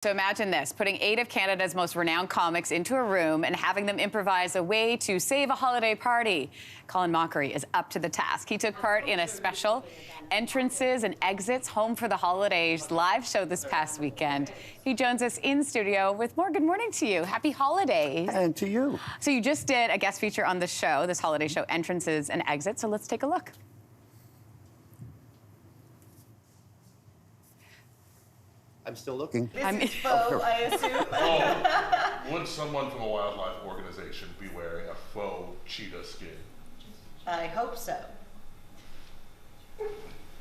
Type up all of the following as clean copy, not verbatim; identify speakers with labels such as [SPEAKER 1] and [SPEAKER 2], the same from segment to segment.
[SPEAKER 1] So imagine this, putting 8 of Canada's most renowned comics into a room and having them improvise a way to save a holiday party. Colin Mochrie is up to the task. He took part in a special Entrances and Exits Home for the Holidays live show this past weekend. He joins us in studio with more. Good morning to you. Happy holidays.
[SPEAKER 2] And to you.
[SPEAKER 1] So you just did a guest feature on the show, this holiday show, Entrances and Exits. So let's take a look.
[SPEAKER 2] I'm still looking.
[SPEAKER 3] This is faux, I assume.
[SPEAKER 4] Oh, would someone from a wildlife organization be wearing a faux cheetah skin?
[SPEAKER 3] I hope so.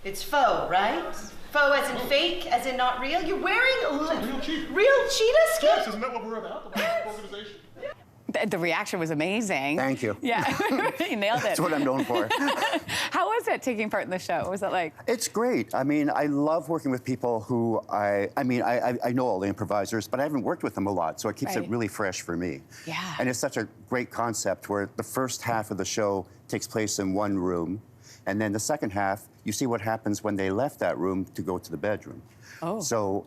[SPEAKER 3] It's faux, right? Faux as in fake, as in not real? You're wearing
[SPEAKER 4] real cheetah.
[SPEAKER 3] Real cheetah skin?
[SPEAKER 4] Yes, isn't that what we're about? The wildlife organization.
[SPEAKER 1] The reaction was amazing.
[SPEAKER 2] Thank you.
[SPEAKER 1] Yeah, you nailed it.
[SPEAKER 2] That's what I'm known for.
[SPEAKER 1] How was it taking part in the show? What was it like?
[SPEAKER 2] It's great. I mean, I love working with people who I know all the improvisers, but I haven't worked with them a lot, so it keeps it really fresh for me.
[SPEAKER 1] Yeah.
[SPEAKER 2] And it's such a great concept where the first half of the show takes place in one room, and then the second half, you see what happens when they left that room to go to the bedroom.
[SPEAKER 1] Oh.
[SPEAKER 2] So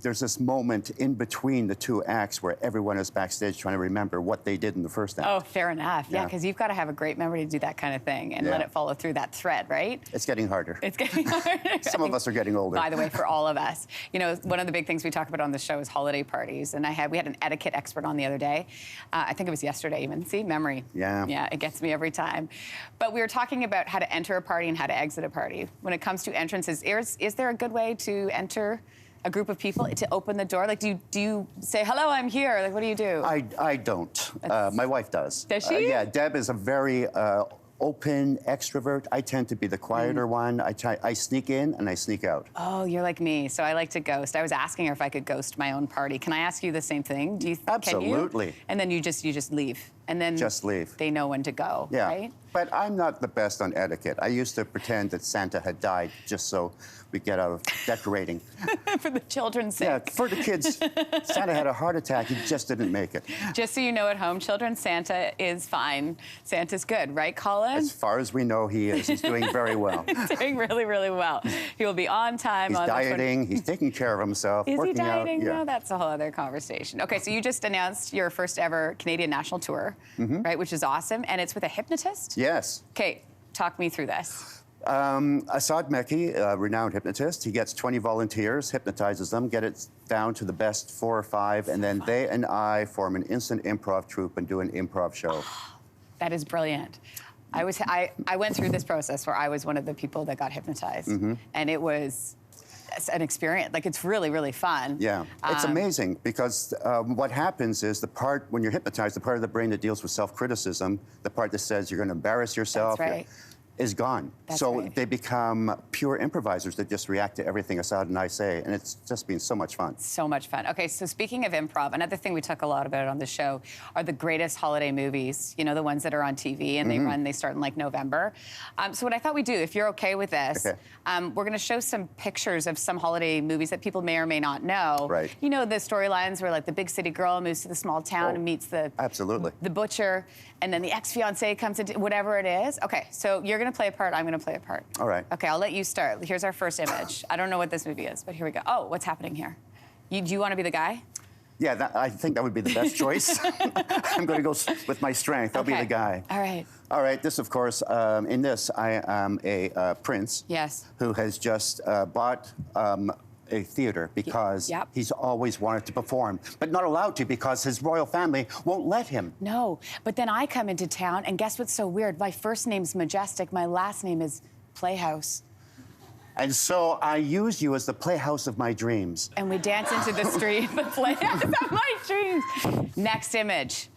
[SPEAKER 2] there's this moment in between the two acts where everyone is backstage trying to remember what they did in the first act.
[SPEAKER 1] Oh, fair enough. Yeah, because you've got to have a great memory to do that kind of thing and let it follow through that thread, right?
[SPEAKER 2] It's getting harder.
[SPEAKER 1] It's getting harder.
[SPEAKER 2] Some of us are getting older.
[SPEAKER 1] By the way, for all of us. You know, one of the big things we talk about on the show is holiday parties. And we had an etiquette expert on the other day. I think it was yesterday even. See, memory.
[SPEAKER 2] Yeah.
[SPEAKER 1] Yeah, it gets me every time. But we were talking about how to enter a party and how to exit a party. When it comes to entrances, is there a good way to enter a group of people, to open the door? Like, do you say, hello, I'm here? Like, what do you do?
[SPEAKER 2] I don't. My wife does.
[SPEAKER 1] Does she?
[SPEAKER 2] Yeah, Deb is a very open extrovert. I tend to be the quieter one. I sneak in and I sneak out.
[SPEAKER 1] Oh, you're like me, so I like to ghost. I was asking her if I could ghost my own party. Can I ask you the same thing? Do you?
[SPEAKER 2] Absolutely.
[SPEAKER 1] Can you? And then you just leave, and then
[SPEAKER 2] just leave.
[SPEAKER 1] They know when to go.
[SPEAKER 2] Yeah.
[SPEAKER 1] Right?
[SPEAKER 2] But I'm not the best on etiquette. I used to pretend that Santa had died just so we get out of decorating.
[SPEAKER 1] For the children's sake.
[SPEAKER 2] Yeah, for the kids. Santa had a heart attack. He just didn't make it.
[SPEAKER 1] Just so you know at home, children, Santa is fine. Santa's good, right, Colin?
[SPEAKER 2] As far as we know, he is. He's doing very well.
[SPEAKER 1] He's doing really, really well. He will be on time.
[SPEAKER 2] He's dieting. He's taking care of himself.
[SPEAKER 1] Is he dieting?
[SPEAKER 2] Yeah.
[SPEAKER 1] No, that's a whole other conversation. Okay, so you just announced your first ever Canadian national tour, right, which is awesome, and it's with a hypnotist?
[SPEAKER 2] Yes.
[SPEAKER 1] Okay, talk me through this.
[SPEAKER 2] Asad Meki, a renowned hypnotist, he gets 20 volunteers, hypnotizes them, get it down to the best 4 or 5, and then they and I form an instant improv troupe and do an improv show.
[SPEAKER 1] That is brilliant. I went through this process where I was one of the people that got hypnotized, and it was an experience. Like, it's really, really fun.
[SPEAKER 2] Yeah, it's amazing because what happens is when you're hypnotized, the part of the brain that deals with self-criticism, the part that says you're going to embarrass yourself, is gone. They become pure improvisers that just react to everything Asad and I say, and it's just been so much fun. So
[SPEAKER 1] much fun. Okay, so speaking of improv, another thing we talk a lot about on the show are the greatest holiday movies, you know, the ones that are on TV and they start in like November. So what I thought we'd do, if you're okay with this, we're gonna show some pictures of some holiday movies that people may or may not know.
[SPEAKER 2] Right.
[SPEAKER 1] You know, the storylines where like the big city girl moves to the small town and meets the butcher, and then the ex-fiancé comes into whatever it is. Okay, so you're gonna play a part, I'm gonna play a part.
[SPEAKER 2] All right.
[SPEAKER 1] Okay, I'll let you start. Here's our first image. I don't know what this movie is, but here we go. Oh, what's happening here? Do you want to be the guy?
[SPEAKER 2] Yeah, I think that would be the best choice. I'm going to go with my strength. I'll be the guy.
[SPEAKER 1] All right.
[SPEAKER 2] All right, this, of course, in this, I am a prince who has just bought a theater because he's always wanted to perform, but not allowed to because his royal family won't let him.
[SPEAKER 1] No, but then I come into town, and guess what's so weird? My first name's Majestic, my last name is Playhouse.
[SPEAKER 2] And so I use you as the playhouse of my dreams.
[SPEAKER 1] And we dance into the street, the playhouse of my dreams. Next image.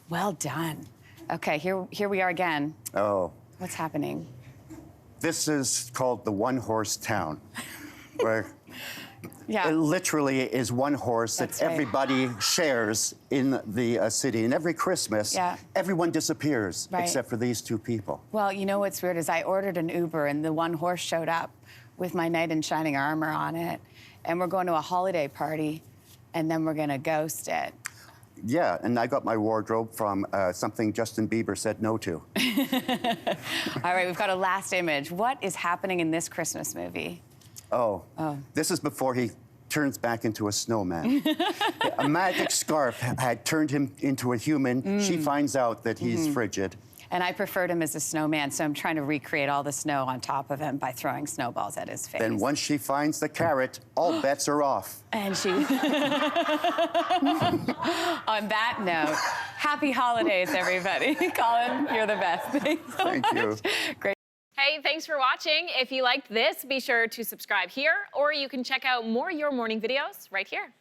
[SPEAKER 1] Well done. Okay, here we are again.
[SPEAKER 2] Oh.
[SPEAKER 1] What's happening?
[SPEAKER 2] This is called the one-horse town, where it literally is one horse that everybody shares in the city. And every Christmas, everyone disappears except for these 2 people.
[SPEAKER 1] Well, you know what's weird is I ordered an Uber and the one horse showed up with my knight in shining armor on it. And we're going to a holiday party and then we're gonna ghost it.
[SPEAKER 2] Yeah, and I got my wardrobe from something Justin Bieber said no to.
[SPEAKER 1] All right, we've got a last image. What is happening in this Christmas movie?
[SPEAKER 2] Oh. This is before he turns back into a snowman. A magic scarf had turned him into a human. She finds out that he's frigid.
[SPEAKER 1] And I preferred him as a snowman, so I'm trying to recreate all the snow on top of him by throwing snowballs at his face.
[SPEAKER 2] Then once she finds the carrot, all bets are off.
[SPEAKER 1] And she... On that note, happy holidays, everybody. Colin, you're the best. Thanks so
[SPEAKER 2] Thank you.
[SPEAKER 1] Great.
[SPEAKER 5] Hey, thanks for watching. If you liked this, be sure to subscribe here, or you can check out more Your Morning videos right here.